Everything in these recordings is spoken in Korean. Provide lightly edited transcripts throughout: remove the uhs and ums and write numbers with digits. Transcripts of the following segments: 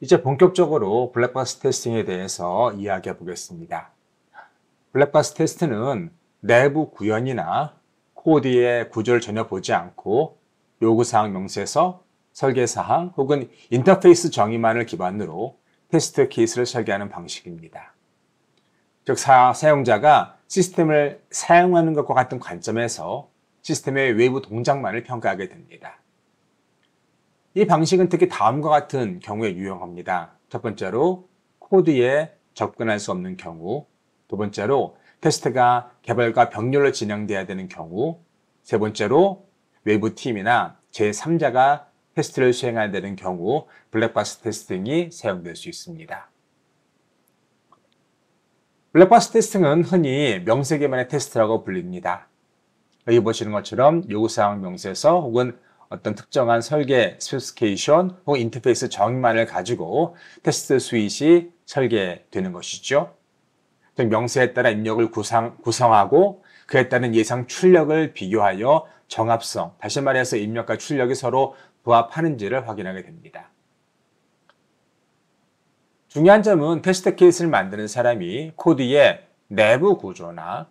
이제 본격적으로 블랙박스 테스팅에 대해서 이야기해 보겠습니다. 블랙박스 테스트는 내부 구현이나 코드의 구조를 전혀 보지 않고 요구사항 명세서, 설계사항 혹은 인터페이스 정의만을 기반으로 테스트 케이스를 설계하는 방식입니다. 즉, 사용자가 시스템을 사용하는 것과 같은 관점에서 시스템의 외부 동작만을 평가하게 됩니다. 이 방식은 특히 다음과 같은 경우에 유용합니다. 첫 번째로 코드에 접근할 수 없는 경우, 두 번째로 테스트가 개발과 병렬로 진행돼야 되는 경우, 세 번째로 외부 팀이나 제3자가 테스트를 수행해야 되는 경우 블랙박스 테스팅이 사용될 수 있습니다. 블랙박스 테스팅은 흔히 명세기반의 테스트라고 불립니다. 여기 보시는 것처럼 요구사항 명세서 혹은 어떤 특정한 설계 스페시피케이션 혹은 인터페이스 정의만을 가지고 테스트 수잇이 설계되는 것이죠. 즉, 명세에 따라 입력을 구성하고 그에 따른 예상 출력을 비교하여 정합성, 다시 말해서 입력과 출력이 서로 부합하는지를 확인하게 됩니다. 중요한 점은 테스트 케이스를 만드는 사람이 코드의 내부 구조나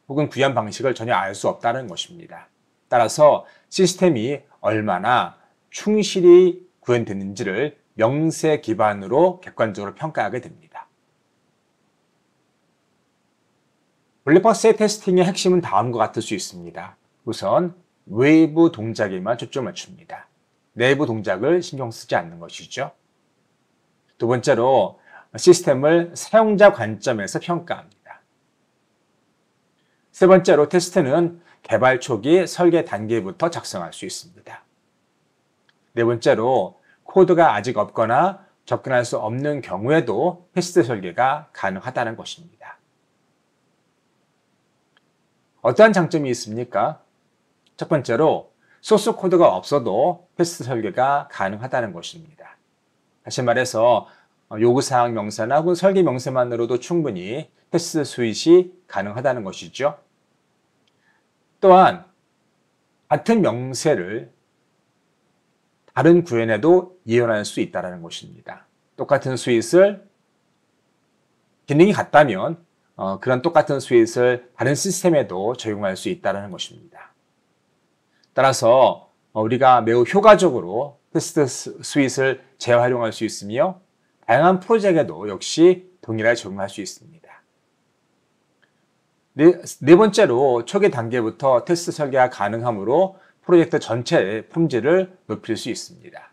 혹은 구현 방식을 전혀 알 수 없다는 것입니다. 따라서 시스템이 얼마나 충실히 구현됐는지를 명세 기반으로 객관적으로 평가하게 됩니다. 블랙박스의 테스팅의 핵심은 다음과 같을 수 있습니다. 우선 외부 동작에만 초점을 맞춥니다. 내부 동작을 신경 쓰지 않는 것이죠. 두 번째로 시스템을 사용자 관점에서 평가합니다. 세 번째로 테스트는 개발 초기 설계 단계부터 작성할 수 있습니다. 네 번째로 코드가 아직 없거나 접근할 수 없는 경우에도 테스트 설계가 가능하다는 것입니다. 어떠한 장점이 있습니까? 첫 번째로 소스 코드가 없어도 테스트 설계가 가능하다는 것입니다. 다시 말해서 요구사항 명세나 혹은 설계 명세만으로도 충분히 테스트 수잇이 가능하다는 것이죠. 또한 같은 명세를 다른 구현에도 이용할 수 있다는 것입니다. 똑같은 수잇을 기능이 같다면 그런 똑같은 수잇을 다른 시스템에도 적용할 수 있다는 것입니다. 따라서 우리가 매우 효과적으로 테스트 수잇을 재활용할 수 있으며 다양한 프로젝트에도 역시 동일하게 적용할 수 있습니다. 네 번째로 초기 단계부터 테스트 설계가 가능하므로 프로젝트 전체의 품질을 높일 수 있습니다.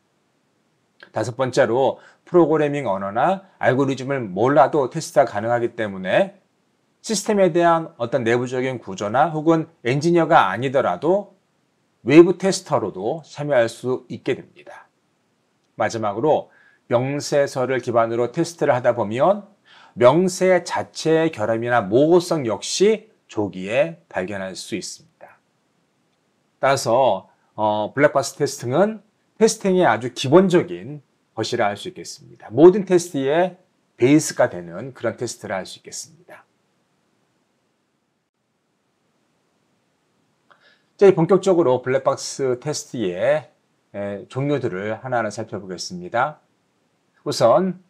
다섯 번째로 프로그래밍 언어나 알고리즘을 몰라도 테스트가 가능하기 때문에 시스템에 대한 어떤 내부적인 구조나 혹은 엔지니어가 아니더라도 외부 테스터로도 참여할 수 있게 됩니다. 마지막으로 명세서를 기반으로 테스트를 하다 보면 명세 자체의 결함이나 모호성 역시 조기에 발견할 수 있습니다. 따라서 블랙박스 테스팅은 테스팅의 아주 기본적인 것이라 할 수 있겠습니다. 모든 테스트의 베이스가 되는 그런 테스트를 할 수 있겠습니다. 이제 본격적으로 블랙박스 테스트의 종류들을 하나하나 살펴보겠습니다. 우선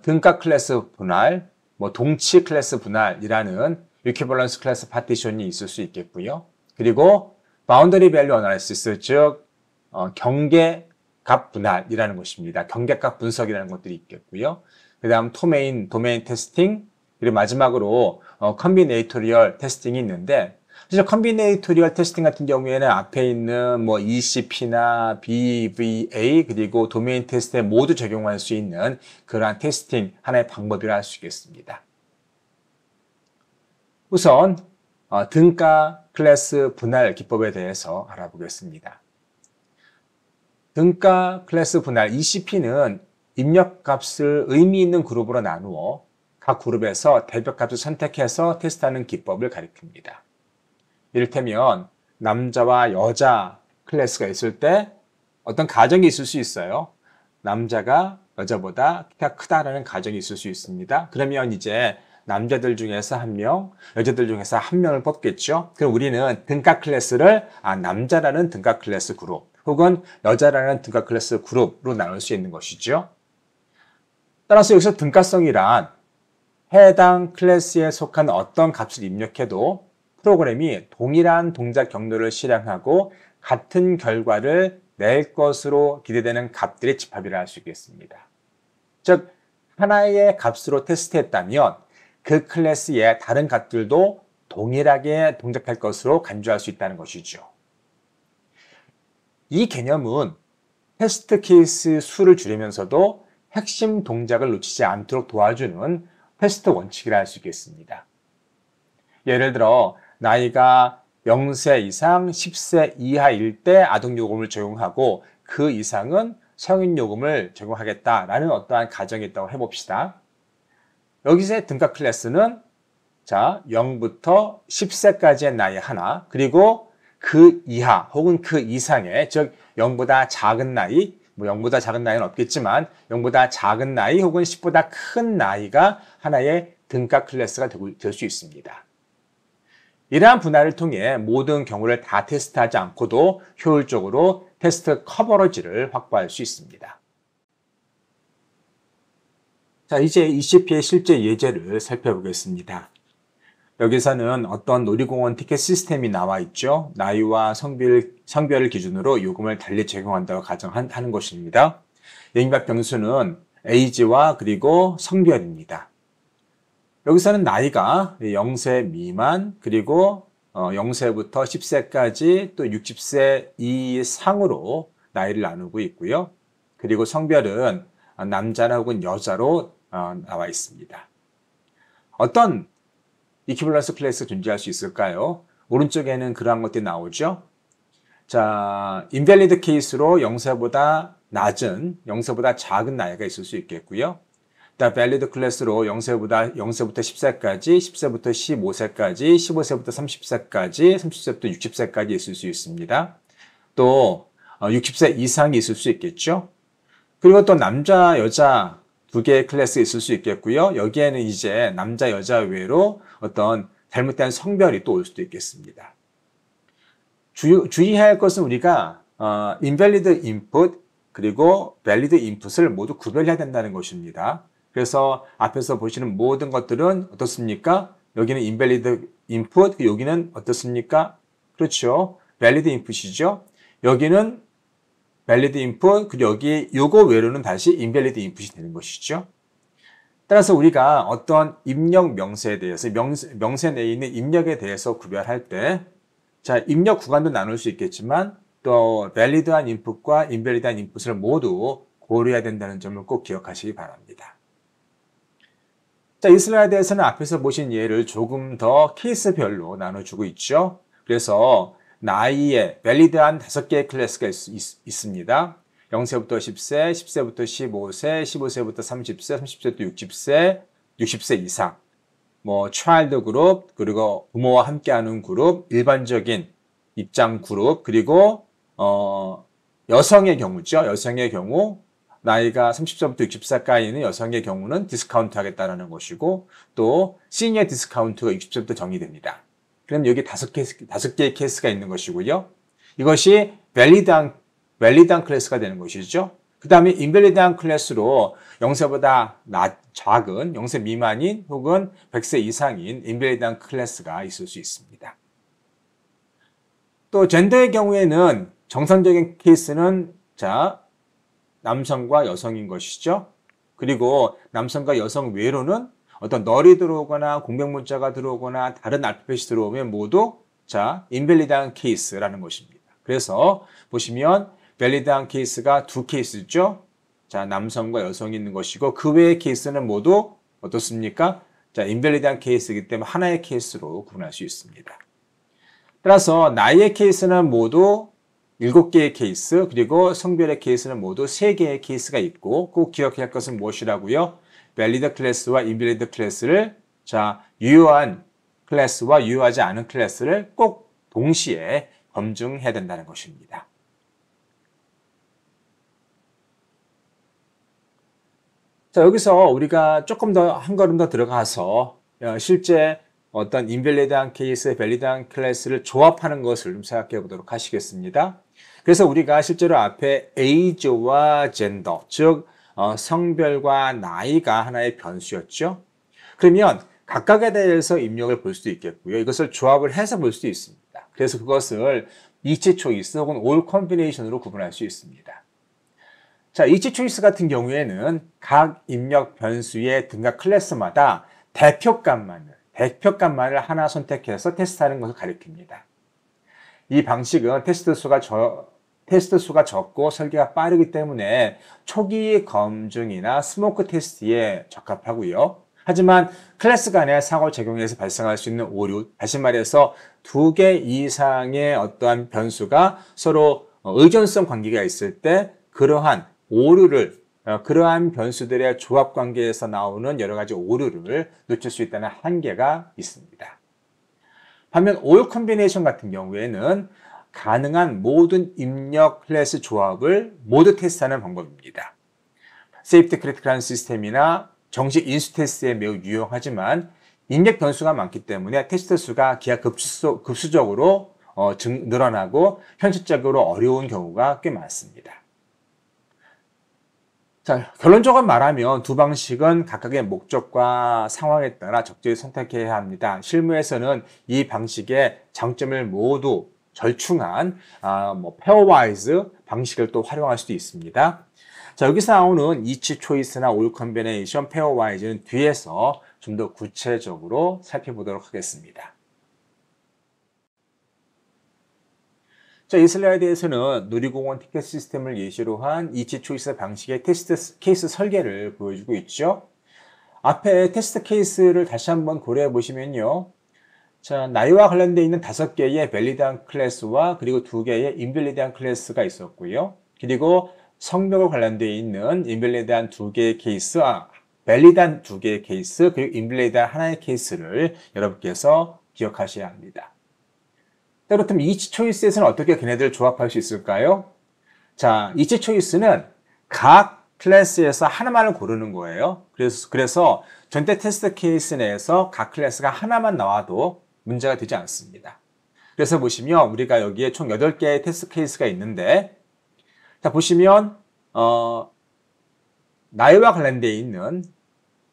등가 클래스 분할, 동치 클래스 분할이라는 equivalence 클래스 파티션이 있을 수 있겠고요. 그리고 boundary value analysis, 즉 경계값 분할이라는 것입니다. 경계값 분석이라는 것들이 있겠고요. 그 다음 도메인 테스팅, 그리고 마지막으로 combinatorial 테스팅이 있는데, 사실 combinatorial 테스팅 같은 경우에는 앞에 있는 ECP나 BVA 그리고 도메인 테스트에 모두 적용할 수 있는 그러한 테스팅 하나의 방법이라 할 수 있겠습니다. 우선 등가 클래스 분할 기법에 대해서 알아보겠습니다. 등가 클래스 분할 ECP는 입력값을 의미 있는 그룹으로 나누어 각 그룹에서 대표값을 선택해서 테스트하는 기법을 가리킵니다. 이를테면 남자와 여자 클래스가 있을 때 어떤 가정이 있을 수 있어요. 남자가 여자보다 키가 크다라는 가정이 있을 수 있습니다. 그러면 이제 남자들 중에서 한 명, 여자들 중에서 한 명을 뽑겠죠. 그럼 우리는 등가 클래스를 남자라는 등가 클래스 그룹 혹은 여자라는 등가 클래스 그룹으로 나눌 수 있는 것이죠. 따라서 여기서 등가성이란 해당 클래스에 속한 어떤 값을 입력해도 프로그램이 동일한 동작 경로를 실행하고 같은 결과를 낼 것으로 기대되는 값들의 집합이라 할 수 있겠습니다. 즉, 하나의 값으로 테스트했다면 그 클래스의 다른 값들도 동일하게 동작할 것으로 간주할 수 있다는 것이죠. 이 개념은 테스트 케이스 수를 줄이면서도 핵심 동작을 놓치지 않도록 도와주는 테스트 원칙이라 할 수 있겠습니다. 예를 들어 나이가 0세 이상 10세 이하일 때 아동요금을 적용하고 그 이상은 성인요금을 적용하겠다라는 어떠한 가정이 있다고 해봅시다. 여기서의 등가 클래스는 0부터 10세까지의 나이 하나, 그리고 그 이하 혹은 그 이상의, 즉 0보다 작은 나이, 0보다 작은 나이는 없겠지만 0보다 작은 나이 혹은 10보다 큰 나이가 하나의 등가 클래스가 될 수 있습니다. 이러한 분할을 통해 모든 경우를 다 테스트하지 않고도 효율적으로 테스트 커버리지를 확보할 수 있습니다. 자, 이제 ECP의 실제 예제를 살펴보겠습니다. 여기서는 어떤 놀이공원 티켓 시스템이 나와 있죠. 나이와 성별을 기준으로 요금을 달리 적용한다고 가정하는 것입니다. 영입 변수는 age와 그리고 성별입니다. 여기서는 나이가 0세 미만, 그리고 0세부터 10세까지 또 60세 이상으로 나이를 나누고 있고요. 그리고 성별은 남자나 혹은 여자로 나와 있습니다. 어떤 이퀴벌런스 클래스가 존재할 수 있을까요? 오른쪽에는 그러한 것들이 나오죠. 자, 인밸리드 케이스로 0세보다 낮은, 0세보다 작은 나이가 있을 수 있겠고요. 밸리드 클래스로 0세부터 10세까지, 10세부터 15세까지, 15세부터 30세까지, 30세부터 60세까지 있을 수 있습니다. 또 60세 이상이 있을 수 있겠죠. 그리고 또 남자, 여자 두 개의 클래스가 있을 수 있겠고요. 여기에는 이제 남자, 여자 외로 어떤 잘못된 성별이 또 올 수도 있겠습니다. 주의해야 할 것은 우리가 invalid input 그리고 valid input을 모두 구별해야 된다는 것입니다. 그래서 앞에서 보시는 모든 것들은 어떻습니까? 여기는 invalid input, 여기는 어떻습니까? 그렇죠. valid input이죠. 여기는 valid input, 그리고 여기 요거 외로는 다시 invalid input이 되는 것이죠. 따라서 우리가 어떤 입력 명세에 대해서, 명세 내에 있는 입력에 대해서 구별할 때, 자, 입력 구간도 나눌 수 있겠지만, 또 valid한 input과 invalid한 input을 모두 고려해야 된다는 점을 꼭 기억하시기 바랍니다. 자, 이 슬라이드에서는 앞에서 보신 예를 조금 더 케이스별로 나눠주고 있죠. 그래서 나이에 valid한 5개의 클래스가 있습니다. 0세부터 10세, 10세부터 15세, 15세부터 30세, 30세부터 60세, 60세 이상. child 그룹, 그리고 부모와 함께하는 그룹, 일반적인 입장 그룹, 그리고 여성의 경우죠. 여성의 경우 나이가 30세부터 60세까지는 여성의 경우는 디스카운트 하겠다라는 것이고, 또 시니어 디스카운트가 60세부터 정의됩니다. 그럼 여기 5개의 케이스가 있는 것이고요. 이것이 valid한 클래스가 되는 것이죠. 그 다음에 invalid한 클래스로 0세보다 작은, 0세 미만인 혹은 100세 이상인 invalid한 클래스가 있을 수 있습니다. 또 젠더의 경우에는 정상적인 케이스는 남성과 여성인 것이죠. 그리고 남성과 여성 외로는 어떤 널이 들어오거나 공백문자가 들어오거나 다른 알파벳이 들어오면 모두 invalid한 케이스라는 것입니다. 그래서 보시면 valid한 케이스가 2케이스죠. 남성과 여성이 있는 것이고 그 외의 케이스는 모두 어떻습니까? invalid한 케이스이기 때문에 하나의 케이스로 구분할 수 있습니다. 따라서 나이의 케이스는 모두 7개의 케이스, 그리고 성별의 케이스는 모두 3개의 케이스가 있고 꼭 기억해야 할 것은 무엇이라고요? valid 클래스와 invalid 클래스를 유효한 클래스와 유효하지 않은 클래스를 꼭 동시에 검증해야 된다는 것입니다. 자, 여기서 우리가 조금 더 한 걸음 더 들어가서 실제 어떤 invalid한 케이스, valid한 클래스를 조합하는 것을 좀 생각해 보도록 하시겠습니다. 그래서 우리가 실제로 앞에 age와 gender, 즉 성별과 나이가 하나의 변수였죠. 그러면 각각에 대해서 입력을 볼 수도 있겠고요. 이것을 조합을 해서 볼 수도 있습니다. 그래서 그것을 이치 초이스 혹은 올 컴비네이션으로 구분할 수 있습니다. 자, 이치 초이스 같은 경우에는 각 입력 변수의 등각 클래스마다 대표값만을 하나 선택해서 테스트하는 것을 가리킵니다. 이 방식은 테스트 수가 적고 설계가 빠르기 때문에 초기 검증이나 스모크 테스트에 적합하고요. 하지만 클래스 간의 상호작용에서 발생할 수 있는 오류, 다시 말해서 두 개 이상의 어떠한 변수가 서로 의존성 관계가 있을 때 그러한 오류를, 그러한 변수들의 조합 관계에서 나오는 여러 가지 오류를 놓칠 수 있다는 한계가 있습니다. 반면 올 컴비네이션 같은 경우에는 가능한 모든 입력 클래스 조합을 모두 테스트하는 방법입니다. 세이프티 크리티컬한 시스템이나 정식 인수 테스트에 매우 유용하지만 입력 변수가 많기 때문에 테스트 수가 기하 급수적으로 늘어나고 현실적으로 어려운 경우가 꽤 많습니다. 자, 결론적으로 말하면 두 방식은 각각의 목적과 상황에 따라 적절히 선택해야 합니다. 실무에서는 이 방식의 장점을 모두 절충한 페어와이즈 방식을 또 활용할 수도 있습니다. 자, 여기서 나오는 이치 초이스나 올 컴비네이션, 페어와이즈는 뒤에서 좀 더 구체적으로 살펴보도록 하겠습니다. 자, 이 슬라이드에서는 누리공원 티켓 시스템을 예시로 한 이치 초이스 방식의 테스트 케이스 설계를 보여주고 있죠. 앞에 테스트 케이스를 다시 한번 고려해 보시면요. 자, 나이와 관련되어 있는 5개의 밸리드한 클래스와 그리고 2개의 인밸리드한 클래스가 있었고요. 그리고 성별과 관련되어 있는 인밸리드한 2개의 케이스, 밸리드한 2개의 케이스, 그리고 인밸리드한 하나의 케이스를 여러분께서 기억하셔야 합니다. 자, 그렇다면 이치 초이스에서는 어떻게 걔네들을 조합할 수 있을까요? 자, 이치 초이스는 각 클래스에서 하나만을 고르는 거예요. 그래서 전체 테스트 케이스 내에서 각 클래스가 하나만 나와도 문제가 되지 않습니다. 그래서 보시면 우리가 여기에 총 8개의 테스트 케이스가 있는데, 자, 보시면 나이와 관련되어 있는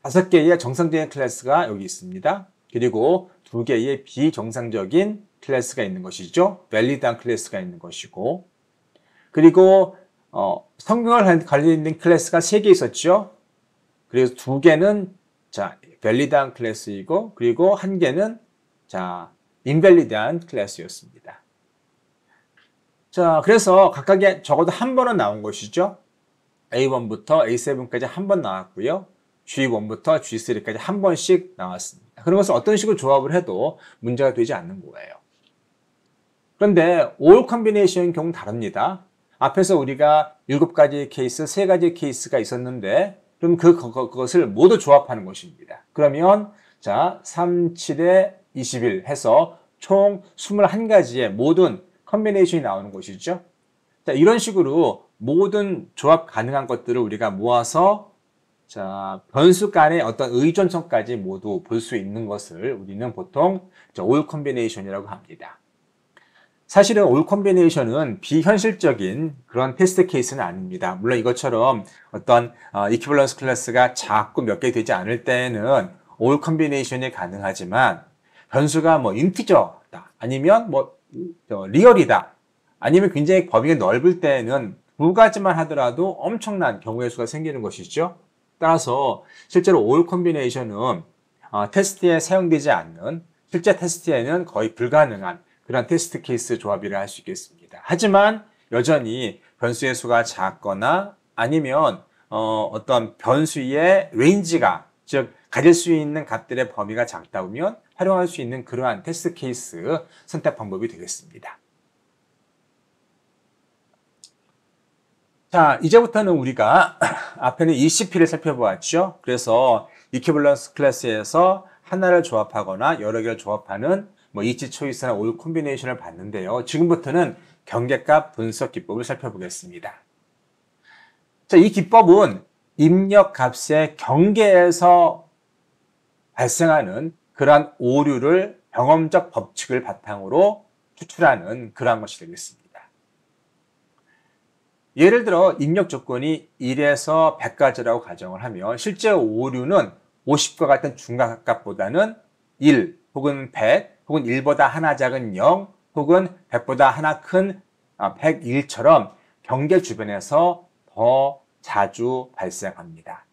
5개의 정상적인 클래스가 여기 있습니다. 그리고 2개의 비정상적인 클래스가 있는 것이죠. 밸리드한 클래스가 있는 것이고, 그리고 성별과 관련된 클래스가 3개 있었죠. 그래서 2개는 자, 밸리드한 클래스이고, 그리고 1개는 자, 인밸리드한 클래스였습니다. 자, 그래서 각각의 적어도 한 번은 나온 것이죠. A1부터 A7까지 한 번 나왔고요. G1부터 G3까지 한 번씩 나왔습니다. 그런 것을 어떤 식으로 조합을 해도 문제가 되지 않는 거예요. 그런데 올 컴비네이션의 경우는 다릅니다. 앞에서 우리가 7가지 케이스, 3가지 케이스가 있었는데 그럼 그것을 모두 조합하는 것입니다. 그러면 자, 3, 7에 21 해서 총 21가지의 모든 컴비네이션이 나오는 것이죠. 자, 이런 식으로 모든 조합 가능한 것들을 우리가 모아서 자, 변수 간의 어떤 의존성까지 모두 볼 수 있는 것을 우리는 보통 올 컴비네이션이라고 합니다. 사실은 올 컴비네이션은 비현실적인 그런 테스트 케이스는 아닙니다. 물론 이것처럼 어떤 이퀴벌런스 클래스가 작고 몇 개 되지 않을 때에는 올 컴비네이션이 가능하지만 변수가 뭐 인티저다 아니면 뭐 리얼이다 아니면 굉장히 범위가 넓을 때에는 2가지만 하더라도 엄청난 경우의 수가 생기는 것이죠. 따라서 실제로 올 컴비네이션은 테스트에 사용되지 않는 실제 테스트에는 거의 불가능한 그런 테스트 케이스 조합이라 할 수 있겠습니다. 하지만 여전히 변수의 수가 작거나 아니면 어떤 변수의 레인지가 즉 가질 수 있는 값들의 범위가 작다 보면 활용할 수 있는 그러한 테스트 케이스 선택 방법이 되겠습니다. 자, 이제부터는 우리가 앞에는 ECP를 살펴보았죠. 그래서 이퀴벌런스 클래스에서 하나를 조합하거나 여러 개를 조합하는 이치 초이스나 올 콤비네이션을 봤는데요. 지금부터는 경계값 분석 기법을 살펴보겠습니다. 자, 이 기법은 입력 값의 경계에서 발생하는 그러한 오류를 경험적 법칙을 바탕으로 추출하는 그러한 것이 되겠습니다. 예를 들어 입력 조건이 1에서 100까지라고 가정을 하면 실제 오류는 50과 같은 중간값보다는 1 혹은 100 혹은 1보다 하나 작은 0 혹은 100보다 하나 큰 101처럼 경계 주변에서 더 자주 발생합니다.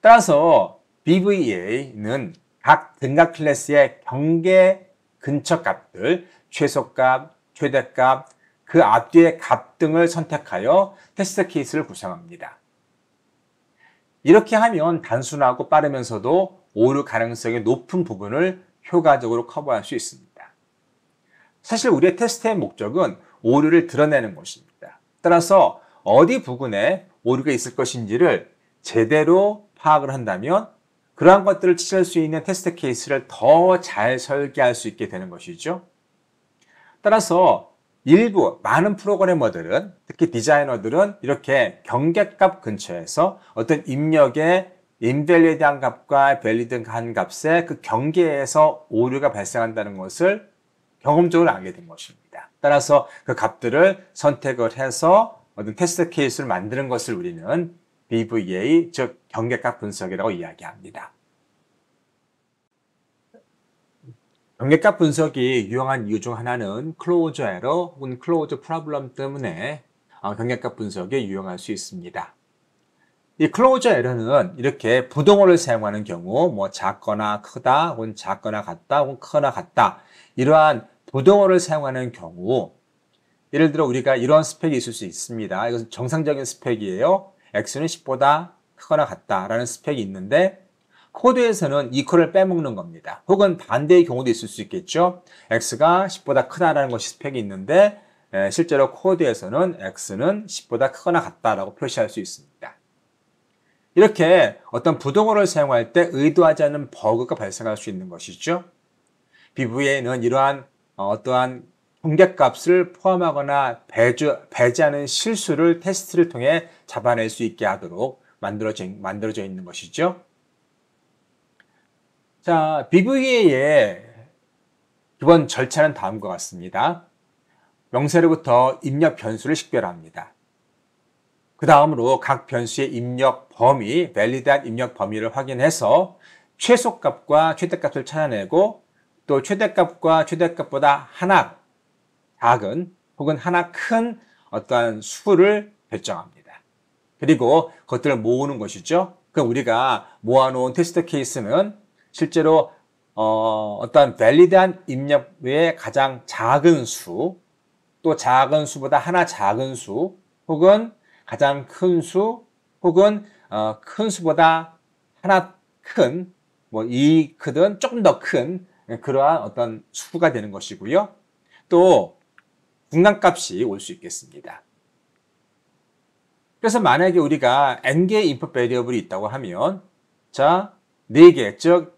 따라서 BVA는 각 등급 클래스의 경계 근처 값들, 최소값, 최대값, 그 앞뒤의 값 등을 선택하여 테스트 케이스를 구성합니다. 이렇게 하면 단순하고 빠르면서도 오류 가능성이 높은 부분을 효과적으로 커버할 수 있습니다. 사실 우리의 테스트의 목적은 오류를 드러내는 것입니다. 따라서 어디 부분에 오류가 있을 것인지를 제대로 파악을 한다면 그러한 것들을 찾을 수 있는 테스트 케이스를 더 잘 설계할 수 있게 되는 것이죠. 따라서 많은 프로그래머들은, 특히 디자이너들은 이렇게 경계값 근처에서 어떤 입력의 인밸리드한 값과 밸리드한 값의 그 경계에서 오류가 발생한다는 것을 경험적으로 알게 된 것입니다. 따라서 그 값들을 선택을 해서 어떤 테스트 케이스를 만드는 것을 우리는 BVA, 즉 경계값 분석이라고 이야기합니다. 경계값 분석이 유용한 이유 중 하나는 클로저 에러 혹은 클로저 프로블럼 때문에 경계값 분석이 유용할 수 있습니다. 이 클로저 에러는 이렇게 부동어를 사용하는 경우 뭐 작거나 크다 혹은 작거나 같다 혹은 크거나 같다 이러한 부동어를 사용하는 경우 예를 들어 우리가 이런 스펙이 있을 수 있습니다. 이것은 정상적인 스펙이에요. x는 10보다 크거나 같다라는 스펙이 있는데 코드에서는 이퀄을 빼먹는 겁니다. 혹은 반대의 경우도 있을 수 있겠죠. x가 10보다 크다라는 것이 스펙이 있는데 실제로 코드에서는 x는 10보다 크거나 같다라고 표시할 수 있습니다. 이렇게 어떤 부동어를 사용할 때 의도하지 않은 버그가 발생할 수 있는 것이죠. BVA는 이러한 어떠한 경계값을 포함하거나 배제하는 실수를 테스트를 통해 잡아낼 수 있게 하도록 만들어져 있는 것이죠. 자, BVA의 기본 절차는 다음과 같습니다. 명세로부터 입력 변수를 식별합니다. 그 다음으로 각 변수의 입력 범위, 밸리드한 입력 범위를 확인해서 최소값과 최대값을 찾아내고 또 최대값과 최대값보다 하나 작은 혹은 하나 큰 어떠한 수를 결정합니다. 그리고 그것들을 모으는 것이죠. 그럼 우리가 모아놓은 테스트 케이스는 실제로 어떤 밸리드한 입력 외에 가장 작은 수, 또 작은 수보다 하나 작은 수, 혹은 가장 큰 수, 혹은 큰 수보다 하나 큰, 뭐 이 크든 조금 더 큰 그러한 어떤 수가 되는 것이고요. 또 중간값이 올 수 있겠습니다. 그래서 만약에 우리가 n개의 input variable이 있다고 하면 자, 4개, 즉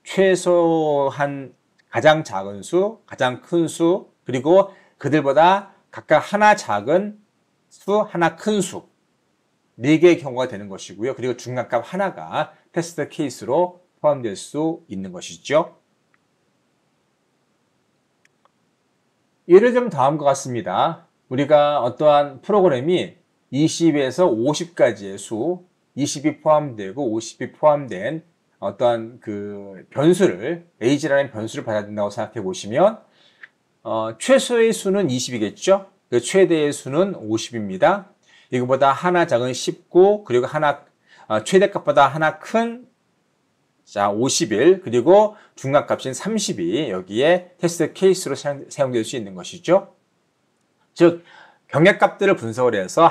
최소한 가장 작은 수, 가장 큰 수, 그리고 그들보다 각각 하나 작은 수, 하나 큰 수, 4개의 경우가 되는 것이고요. 그리고 중간값 하나가 테스트 케이스로 포함될 수 있는 것이죠. 예를 들면 다음과 같습니다. 우리가 어떠한 프로그램이 20에서 50까지의 수, 20이 포함되고 50이 포함된 어떠한 그 변수를, age라는 변수를 받아야 된다고 생각해 보시면 최소의 수는 20이겠죠? 그 최대의 수는 50입니다. 이거보다 하나 작은 19, 그리고 최대값보다 하나 큰 51, 그리고 중간값인 30이 여기에 테스트 케이스로 사용될 수 있는 것이죠. 즉, 경계값들을 분석을 해서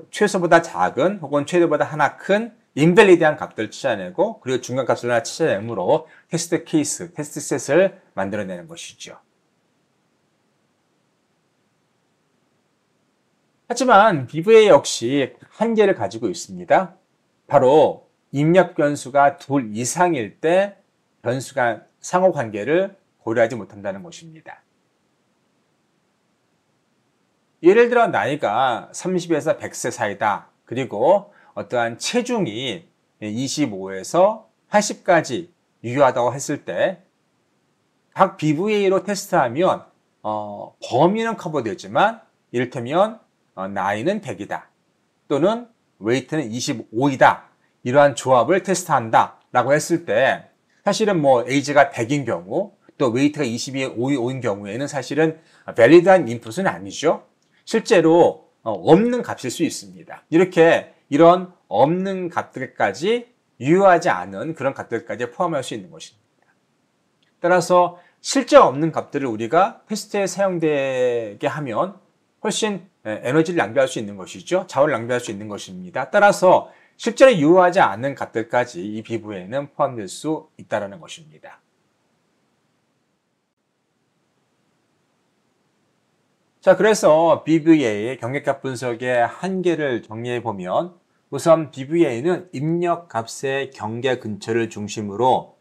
최소보다 작은 혹은 최대보다 하나 큰 인밸리드한 값들을 찾아내고 그리고 중간값을 하나 찾아내므로 테스트 케이스, 테스트 셋을 만들어내는 것이죠. 하지만 BVA 역시 한계를 가지고 있습니다. 바로 입력 변수가 둘 이상일 때 변수가 상호관계를 고려하지 못한다는 것입니다. 예를 들어 나이가 30에서 100세 사이다. 그리고 어떠한 체중이 25에서 80까지 유효하다고 했을 때 각 BVA로 테스트하면 범위는 커버되지만 이를테면 나이는 100이다. 또는 웨이트는 25이다. 이러한 조합을 테스트한다. 라고 했을 때 사실은 뭐 에이지가 100인 경우 또 웨이트가 25인 경우에는 사실은 밸리드한 인풋은 아니죠. 실제로 없는 값일 수 있습니다. 이렇게 이런 없는 값들까지 유효하지 않은 그런 값들까지 포함할 수 있는 것입니다. 따라서 실제 없는 값들을 우리가 테스트에 사용되게 하면 훨씬 에너지를 낭비할 수 있는 것이죠. 자원을 낭비할 수 있는 것입니다. 따라서 실제로 유효하지 않은 값들까지 이 BVA에는 포함될 수 있다는 것입니다. 자, 그래서 BVA의 경계값 분석의 한계를 정리해 보면 우선 BVA는 입력값의 경계 근처를 중심으로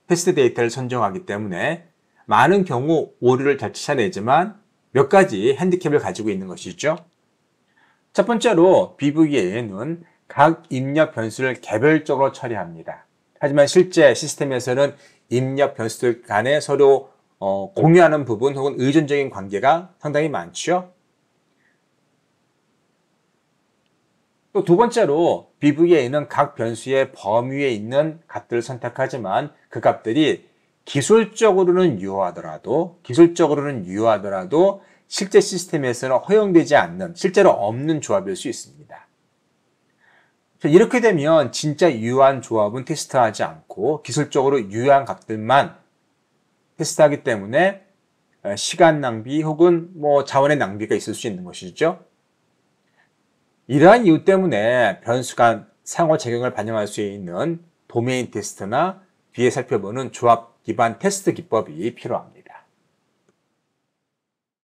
테스트 데이터를 선정하기 때문에 많은 경우 오류를 잘 찾아내지만 몇 가지 핸디캡을 가지고 있는 것이죠. 첫 번째로 BVA는 각 입력 변수를 개별적으로 처리합니다. 하지만 실제 시스템에서는 입력 변수들 간에 서로 공유하는 부분 혹은 의존적인 관계가 상당히 많죠. 또 두 번째로 BVA는 각 변수의 범위에 있는 값들을 선택하지만 그 값들이 기술적으로는 유효하더라도 실제 시스템에서는 허용되지 않는 실제로 없는 조합일 수 있습니다. 이렇게 되면 진짜 유효한 조합은 테스트하지 않고 기술적으로 유효한 값들만 테스트하기 때문에 시간 낭비 혹은 자원의 낭비가 있을 수 있는 것이죠. 이러한 이유 때문에 변수 간 상호작용을 반영할 수 있는 도메인 테스트나 뒤에 살펴보는 조합 기반 테스트 기법이 필요합니다.